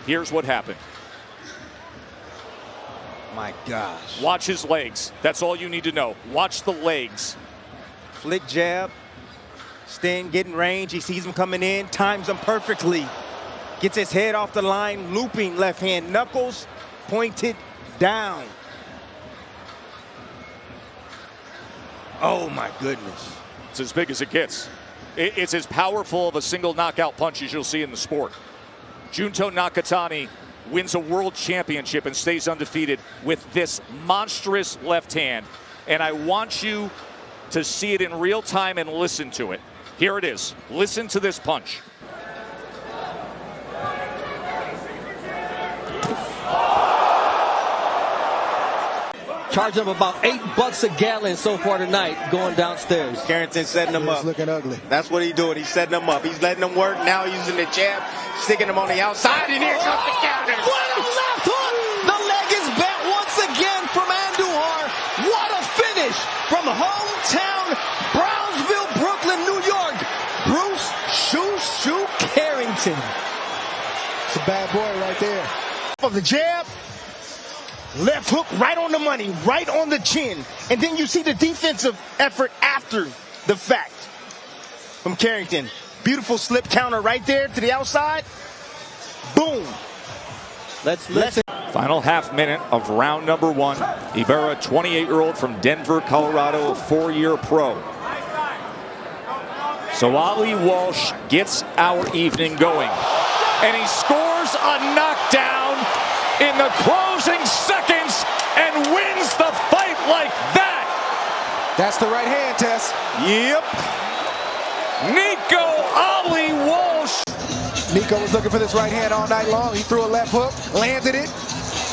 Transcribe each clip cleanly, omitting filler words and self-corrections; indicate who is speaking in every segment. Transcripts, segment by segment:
Speaker 1: Here's what happened.
Speaker 2: My gosh.
Speaker 1: Watch his legs. That's all you need to know. Watch the legs.
Speaker 2: Flick jab. Sting getting range. He sees him coming in. Times him perfectly. Gets his head off the line. Looping left hand. Knuckles pointed down. Oh my goodness.
Speaker 1: It's as big as it gets. It's as powerful of a single knockout punch as you'll see in the sport. Junto Nakatani wins a world championship and stays undefeated with this monstrous left hand. And I want you to see it in real time and listen to it. Here it is. Listen to this punch.
Speaker 3: Charge up about $8 a gallon so far tonight going downstairs.
Speaker 2: Carrington setting him up.
Speaker 4: Looking ugly.
Speaker 2: That's what he's doing. He's setting him up. He's letting them work. Now using the jab, sticking him on the outside, and here comes the counter.
Speaker 3: What a left hook! The leg is bent once again from Andujar. What a finish from hometown Brownsville, Brooklyn, New York. Bruce Shushu Carrington.
Speaker 4: It's a bad boy right there.
Speaker 5: Of the jab. Left hook right on the money, right on the chin. And then you see the defensive effort after the fact from Carrington. Beautiful slip counter right there to the outside. Boom.
Speaker 3: Let's listen.
Speaker 1: Final half minute of round number one. Ibarra, 28-year-old from Denver, Colorado, a 4-year pro. So Ali Walsh gets our evening going. And he scores a knockdown in the closing seconds and wins the fight like that.
Speaker 4: That's the right hand, Tess.
Speaker 2: Yep.
Speaker 1: Nico Ali Walsh.
Speaker 4: Nico was looking for this right hand all night long. He threw a left hook, landed it,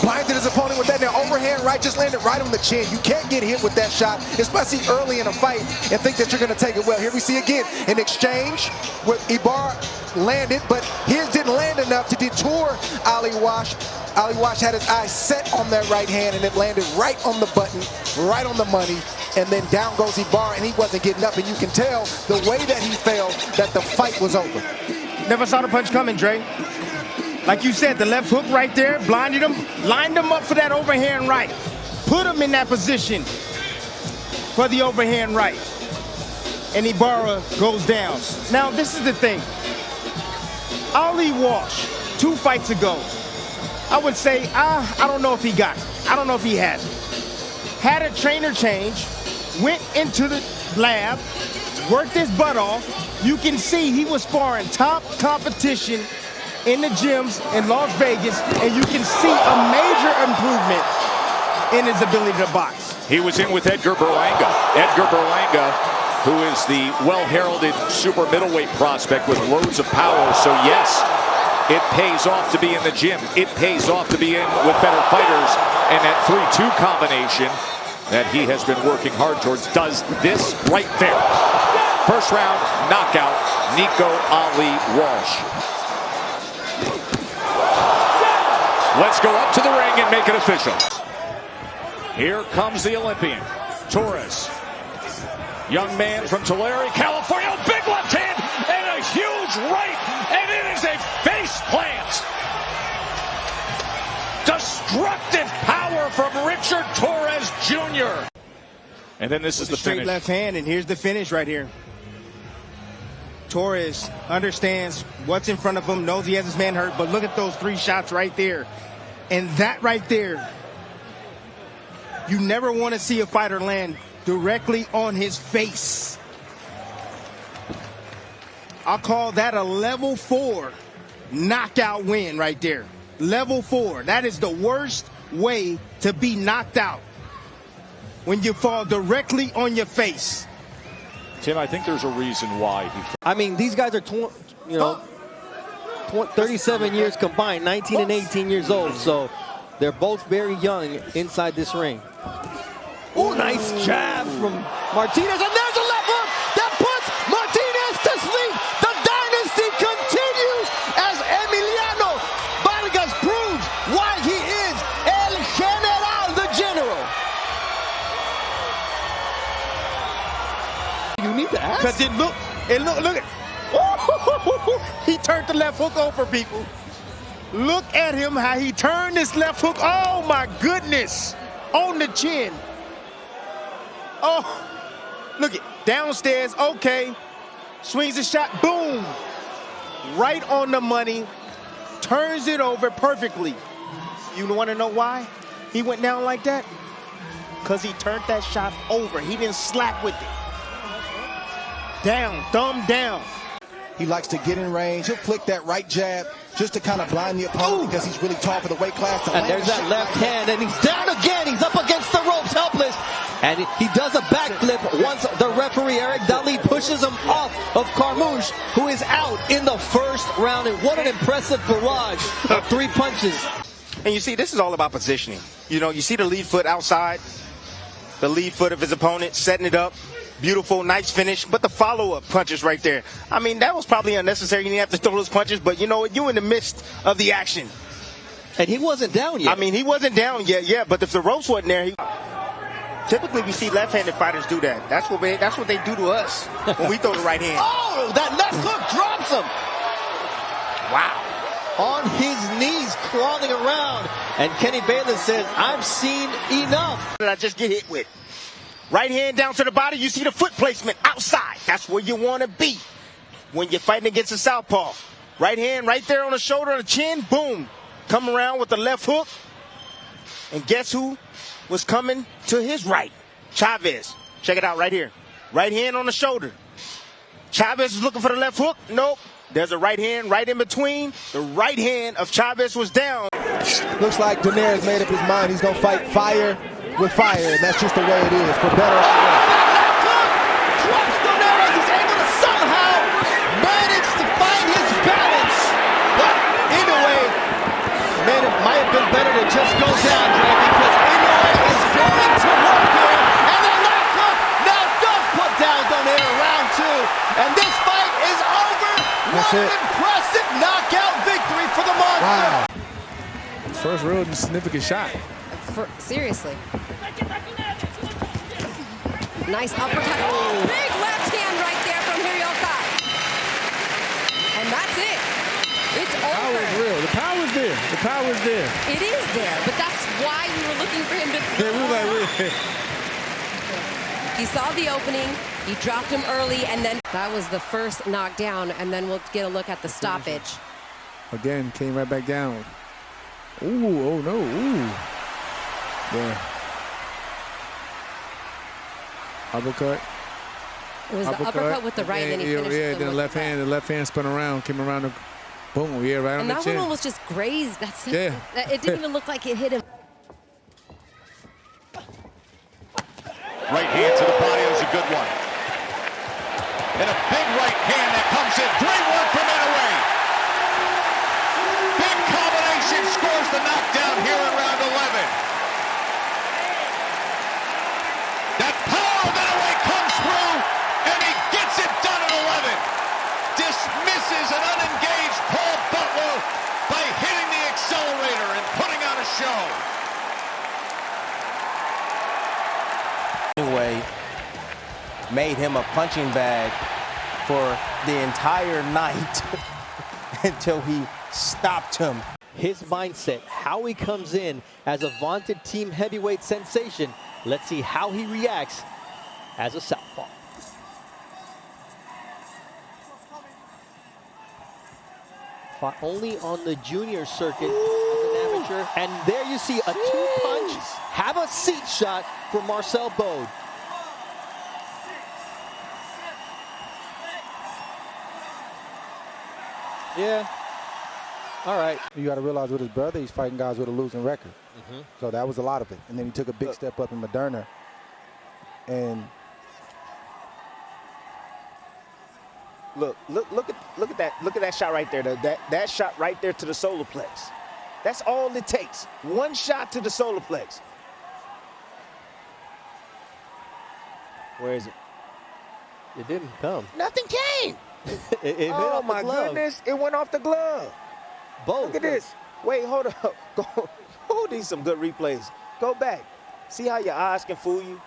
Speaker 4: blinded his opponent with that. Now overhand right just landed right on the chin. You can't get hit with that shot, especially early in a fight, and think that you're going to take it well. Here we see again an exchange with Ibarra landed, but his didn't land enough to detour Ali Walsh. Ali Walsh had his eyes set on that right hand, and it landed right on the button, right on the money. And then down goes Ibarra, and he wasn't getting up. And you can tell the way that he fell that the fight was over.
Speaker 5: Never saw the punch coming, Dre. Like you said, the left hook right there, blinded him, lined him up for that overhand right. Put him in that position for the overhand right. And Ibarra goes down. Now, this is the thing. Ali Walsh, 2 fights ago, I would say, I don't know if he got it. I don't know if he had it. Had a trainer change, went into the lab, worked his butt off. You can see he was sparring top competition in the gyms in Las Vegas, and you can see a major improvement in his ability to box.
Speaker 1: He was in with Edgar Berlanga. Edgar Berlanga, who is the well-heralded super middleweight prospect with loads of power. So yes, it pays off to be in the gym. It pays off to be in with better fighters. And that 3-2 combination that he has been working hard towards does this right there. First round knockout, Nico Ali Walsh. Let's go up to the ring and make it official. Here comes the Olympian, Torres. Young man from Tulare, California, big left hand and a huge right, and it is a face plant. Destructive power from Richard Torres Jr. And then this is the
Speaker 5: Straight
Speaker 1: finish.
Speaker 5: left hand, and here's the finish right here. Torres understands what's in front of him, knows he has his man hurt, but look at those 3 shots right there. And that right there, you never want to see a fighter land directly on his face. I'll call that a level 4 knockout win right there. Level 4. That is the worst way to be knocked out, when you fall directly on your face.
Speaker 1: Tim, I think there's a reason why.
Speaker 3: I mean, these guys are 37 years combined, 19 and 18 years old, so they're both very young inside this ring. Oh, nice jab from Martinez, and there's a left hook that puts Martinez to sleep. The dynasty continues as Emiliano Bargas proves why he is El General, the General. You need to ask.
Speaker 5: Because look at, he turned the left hook over, people. Look at him, how he turned this left hook. Oh, my goodness. On the chin. Oh, look it. Downstairs, okay. Swings a shot, boom. Right on the money. Turns it over perfectly. You want to know why he went down like that? Because he turned that shot over. He didn't slap with it. Down, thumb down.
Speaker 4: He likes to get in range. He'll flick that right jab just to kind of blind the opponent because he's really tall for the weight class.
Speaker 3: And there's that left hand, and he's down again. He's up against the ropes, helpless. And he does a backflip once the referee, Eric Dali, pushes him off of Carmouche, who is out in the first round. And what an impressive barrage of 3 punches.
Speaker 5: And you see, this is all about positioning. You know, you see the lead foot outside, the lead foot of his opponent, setting it up. Beautiful, nice finish, but the follow-up punches right there. I mean, that was probably unnecessary. You didn't have to throw those punches, but you know what? You're in the midst of the action.
Speaker 3: And he wasn't down yet.
Speaker 5: I mean, he wasn't down yet, yeah, but if the ropes wasn't there, typically we see left-handed fighters do that. That's what they do to us when we throw the right hand.
Speaker 3: Oh, that left hook drops him.
Speaker 5: Wow.
Speaker 3: On his knees, crawling around. And Kenny Baylor says, I've seen enough.
Speaker 5: That I just get hit with. Right hand down to the body, you see the foot placement outside. That's where you want to be when you're fighting against a southpaw. Right hand right there on the shoulder, on the chin, boom. Come around with the left hook. And guess who was coming to his right? Chavez. Check it out right here. Right hand on the shoulder. Chavez is looking for the left hook. Nope. There's a right hand right in between. The right hand of Chavez was down.
Speaker 4: Looks like Tess Ner made up his mind. He's going to fight fire with fire, and that's just the way it is, for better or worse.
Speaker 3: Drops Tess as he's able to somehow manage to find his balance. But anyway, man, it might have been better to just go down, Dre, because Inoue is going to work here. And the left hook now does put down Tess Ner round 2. And this fight is over. What an impressive knockout victory for the Monster.
Speaker 4: Wow.
Speaker 6: First real significant shot.
Speaker 7: Seriously. Nice uppercut. Oh, big left hand right there from Hirioka. And that's it. It's over.
Speaker 6: The power is real. The power is there. The power is there.
Speaker 7: It is there, but that's why we were looking for him to
Speaker 6: Yeah, we were like,
Speaker 7: He saw the opening, he dropped him early, and then that was the first knockdown, and then we'll get a look at the stoppage.
Speaker 6: again, came right back down. Ooh, oh no, ooh. Yeah. Uppercut.
Speaker 7: It was the uppercut with the right, and then he finished
Speaker 6: then the left hand. The left hand spun around, came around the boom. Yeah, right on the chin.
Speaker 7: And that one almost just grazed. That's
Speaker 6: yeah.
Speaker 7: It didn't even look like it hit him.
Speaker 1: Right hand to the body is a good one. And a big right hand that comes in. Great work from Inoue. Big combination scores the knockdown here in round 11. That power of Inoue comes through, and he gets it done at 11. Dismisses an unengaged Paul Butler by hitting the accelerator and putting on a show.
Speaker 2: Anyway, made him a punching bag for the entire night until he stopped him.
Speaker 3: His mindset, how he comes in as a vaunted team heavyweight sensation. Let's see how he reacts as a southpaw. Fought only on the junior circuit as an amateur. And there you see a two-punch, have a seat shot for Marcel Bode. Yeah. All right.
Speaker 4: You got to realize with his brother, he's fighting guys with a losing record. So that was a lot of it. And then he took a big step up in Moderna. And
Speaker 2: Look at that shot right there. That shot right there to the solar plex. That's all it takes. One shot to the solar plex. Where is it?
Speaker 3: It didn't come.
Speaker 2: Nothing came.
Speaker 3: It hit
Speaker 2: Oh
Speaker 3: off the
Speaker 2: my
Speaker 3: glove.
Speaker 2: goodness! It went off the glove.
Speaker 3: Both.
Speaker 2: Look at this. Wait, hold up. Go. These some good replays. Go back. See how your eyes can fool you.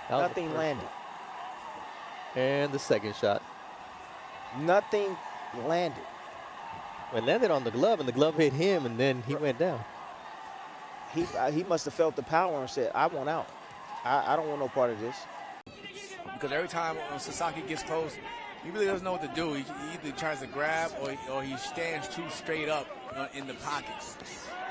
Speaker 3: That was the
Speaker 2: Nothing
Speaker 3: first
Speaker 2: landed.
Speaker 3: one. And the second shot.
Speaker 2: Nothing landed.
Speaker 3: It landed on the glove, and the glove hit him, and then he went down.
Speaker 2: He must have felt the power and said, I want out. I don't want no part of this.
Speaker 8: Because every time Sasaki gets close, he really doesn't know what to do. He either tries to grab or he stands too straight up in the pockets.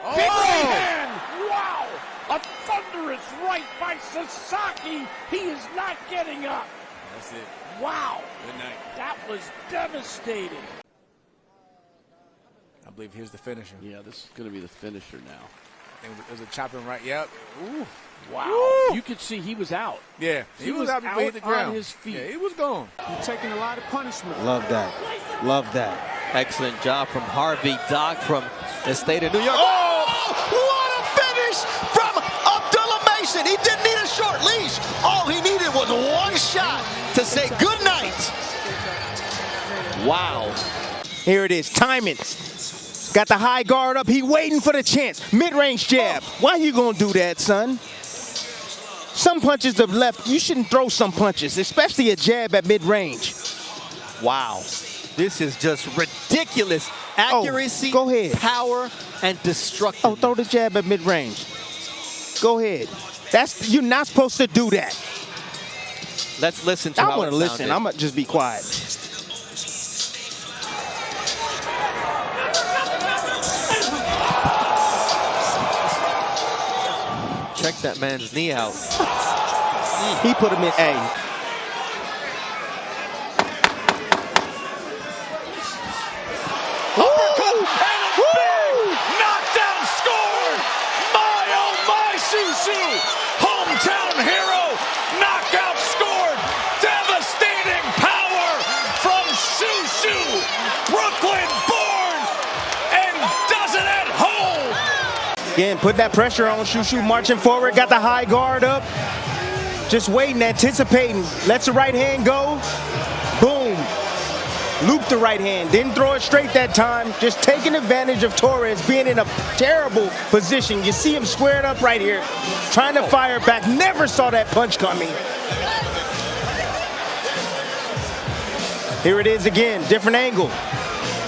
Speaker 9: Oh! Big right hand! Wow! A thunderous right by Sasaki. He is not getting up.
Speaker 8: That's it.
Speaker 9: Wow!
Speaker 8: Good night.
Speaker 9: That was devastating.
Speaker 8: I believe here's the finisher.
Speaker 10: Yeah, this is going to be the finisher now.
Speaker 8: There's a chopping right. Yep.
Speaker 9: Ooh. Wow. You could see he was out.
Speaker 8: Yeah.
Speaker 9: He was out
Speaker 8: before he hit the ground.
Speaker 9: on his feet.
Speaker 8: Yeah, he was gone.
Speaker 9: You're taking a lot of punishment.
Speaker 2: Love that. Love that.
Speaker 3: Excellent job from Harvey Doc from the state of New York.
Speaker 11: Oh, what a finish from Abdullah Mason. He didn't need a short leash. All he needed was one shot to say good night.
Speaker 3: Wow.
Speaker 2: Here it is, timing. Got the high guard up, he waiting for the chance. Mid-range jab. Why you gonna do that, son? Some punches to the left, you shouldn't throw some punches, especially a jab at mid-range.
Speaker 3: Wow. This is just ridiculous. Accuracy,
Speaker 2: go ahead.
Speaker 3: Power, and destruction.
Speaker 2: Oh, throw the jab at mid-range. Go ahead. You're not supposed to do that.
Speaker 3: Let's listen to
Speaker 2: I
Speaker 3: how
Speaker 2: want to
Speaker 3: it
Speaker 2: listen.
Speaker 3: sounded.
Speaker 2: I'm going to just be quiet.
Speaker 3: Check that man's knee out.
Speaker 2: He put him in A.
Speaker 9: Uppercut and a big knockdown scored. My oh my, Shushu. Hometown hero. Knockout scored. Devastating power from Shushu. Brooklyn born and does it at home.
Speaker 2: Again, put that pressure on Shushu, marching forward, got the high guard up. Just waiting, anticipating. Lets the right hand go. Boom. Loop the right hand. Didn't throw it straight that time. Just taking advantage of Torres being in a terrible position. You see him squared up right here. Trying to fire back. Never saw that punch coming. Here it is again. Different angle.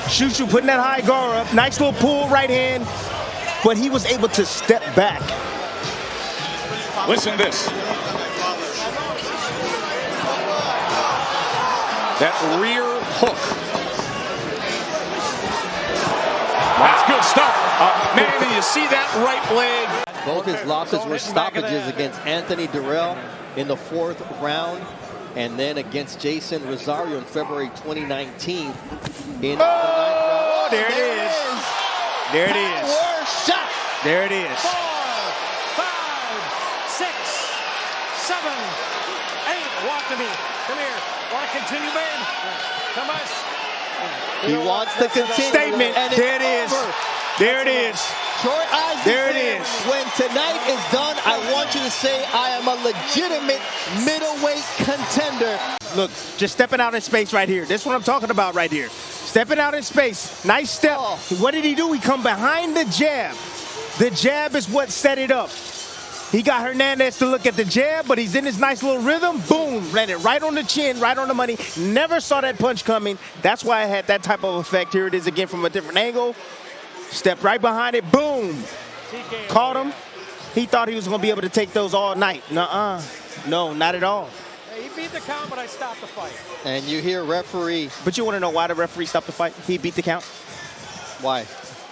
Speaker 2: Shushu putting that high guard up. Nice little pull right hand. But he was able to step back.
Speaker 1: Listen to this. That rear hook. That's good stuff. Man, you see that right leg.
Speaker 3: Both his losses were stoppages against Anthony Durrell in the 4th round, and then against Jason Rosario in February 2019 in the 9th round.
Speaker 2: There it is. There it is.
Speaker 11: Shot.
Speaker 2: There it is.
Speaker 9: 4, 5, 6, 7, 8. Walk to me. Come here. Want to continue, man? Come on.
Speaker 3: He wants to continue.
Speaker 2: Statement.
Speaker 3: And
Speaker 2: There it is.
Speaker 3: over.
Speaker 2: There it is.
Speaker 3: Troy Eisen
Speaker 2: There it
Speaker 3: said,
Speaker 2: is.
Speaker 3: when tonight is done, I want you to say I am a legitimate middleweight contender.
Speaker 2: Look, just stepping out in space right here. This is what I'm talking about right here. Stepping out in space. Nice step.
Speaker 3: Oh.
Speaker 2: What did he do? He come behind the jab. The jab is what set it up. He got Hernandez to look at the jab, but he's in his nice little rhythm. Boom, landed right on the chin, right on the money. Never saw that punch coming. That's why I had that type of effect. Here it is again from a different angle. Stepped right behind it, boom. Caught him. He thought he was going to be able to take those all night. Nuh-uh. No, not at all.
Speaker 9: He beat the count, but I stopped the fight.
Speaker 3: And you hear referee.
Speaker 2: But you want to know why the referee stopped the fight? He beat the count.
Speaker 3: Why? It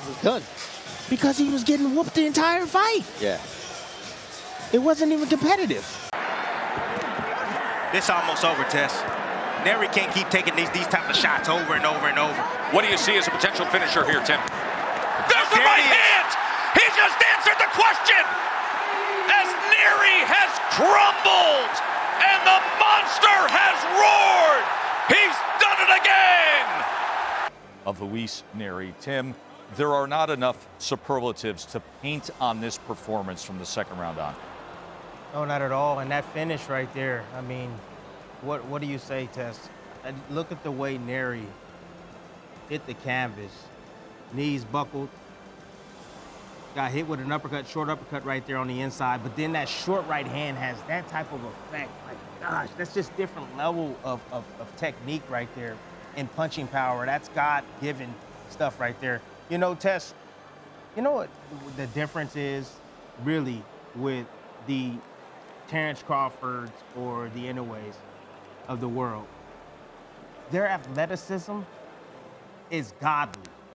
Speaker 3: was done.
Speaker 2: Because he was getting whooped the entire fight.
Speaker 3: Yeah.
Speaker 2: It wasn't even competitive.
Speaker 5: This almost over, Tess. Neri can't keep taking these type of shots over and over and over.
Speaker 1: What do you see as a potential finisher here, Tim?
Speaker 9: There's the right hand! He just answered the question! As Neri has crumbled and the monster has roared! He's done it again!
Speaker 12: Of Luis Neri. Tim, there are not enough superlatives to paint on this performance from the 2nd round on.
Speaker 5: No, not at all. And that finish right there, I mean, what do you say, Tess? And look at the way Neri hit the canvas. Knees buckled. Got hit with an uppercut, short uppercut right there on the inside. But then that short right hand has that type of effect. Like, gosh, that's just different level of technique right there. and punching power. That's God-given stuff right there. You know, Tess, you know what the difference is really with the Terrence Crawfords or the Inoues of the world? Their athleticism is godly.